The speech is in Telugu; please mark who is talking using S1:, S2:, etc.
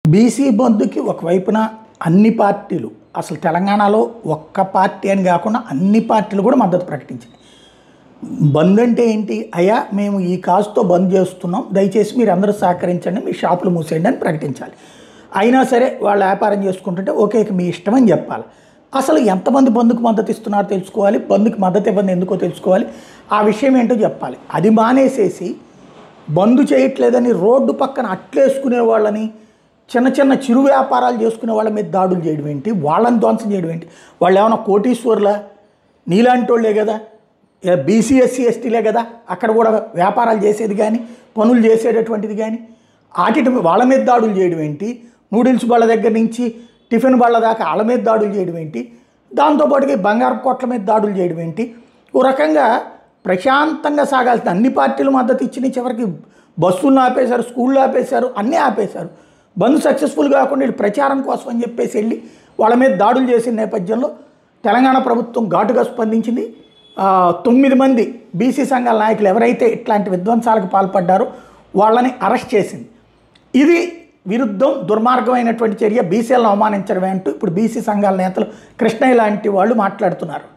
S1: బీసీ బంద్‌కి ఒకవైపున అన్ని పార్టీలు అసలు తెలంగాణలో ఒక్క పార్టీ అని కాకుండా అన్ని పార్టీలు కూడా మద్దతు ప్రకటించాయి. బంద్ అంటే ఏంటి? అయ్యా మేము ఈ కాజ్‌తో బంద్ చేస్తున్నాం. దయచేసి మీరందరూ సహకరించండి. మీ షాపులు మూసేయండి అని ప్రకటించాలి. అయినా సరే వాళ్ళు వ్యాపారం చేసుకుంటుంటే ఓకే ఇక మీ ఇష్టం అని చెప్పాలి. అసలు ఎంతమంది బంద్‌కు మద్దతు ఇస్తున్నారో తెలుసుకోవాలి. బంద్‌కి మద్దతు ఇవ్వని ఎందుకో తెలుసుకోవాలి. ఆ విషయం ఏంటో చెప్పాలి. అది మానేసేసి బంద్ చేయట్లేదని రోడ్డు పక్కన అట్లేసుకునే వాళ్ళని, చిన్న చిన్న చిరు వ్యాపారాలు చేసుకునే వాళ్ళ మీద దాడులు చేయడం ఏంటి? వాళ్ళని ధ్వంసం చేయడం ఏంటి? వాళ్ళు ఏమైనా కోటీశ్వరులా? నీలాంటి వాళ్ళే కదా, బీసీ ఎస్సీ ఎస్టీలే కదా అక్కడ కూడా వ్యాపారాలు చేసేది కానీ పనులు చేసేటటువంటిది కానీ. వాళ్ళ మీద దాడులు చేయడం ఏంటి? నూడిల్స్ వాళ్ళ దగ్గర నుంచి టిఫిన్ వాళ్ళ దాకా వాళ్ళ మీద దాడులు చేయడం ఏంటి? దాంతోపాటుగా బంగారు కోట్ల మీద దాడులు చేయడం ఏంటి? ఓ రకంగా ప్రశాంతంగా సాగాల్సిన అన్ని పార్టీలు మద్దతు ఇచ్చిన చివరికి బస్సులను ఆపేశారు, స్కూళ్ళు ఆపేశారు, అన్నీ ఆపేశారు. బంద్ సక్సెస్ఫుల్ కాకుండా వీళ్ళు ప్రచారం కోసం అని చెప్పేసి వెళ్ళి వాళ్ళ మీద దాడులు చేసిన నేపథ్యంలో తెలంగాణ ప్రభుత్వం ఘాటుగా స్పందించింది. 9 మంది బీసీ సంఘాల నాయకులు ఎవరైతే ఇట్లాంటి విధ్వంసాలకు పాల్పడ్డారో వాళ్ళని అరెస్ట్ చేసింది. ఇది విరుద్ధం, దుర్మార్గమైనటువంటి చర్య, బీసీలను అవమానించడమే అంటూ ఇప్పుడు బీసీ సంఘాల నేతలు కృష్ణయ్య లాంటి వాళ్ళు మాట్లాడుతున్నారు.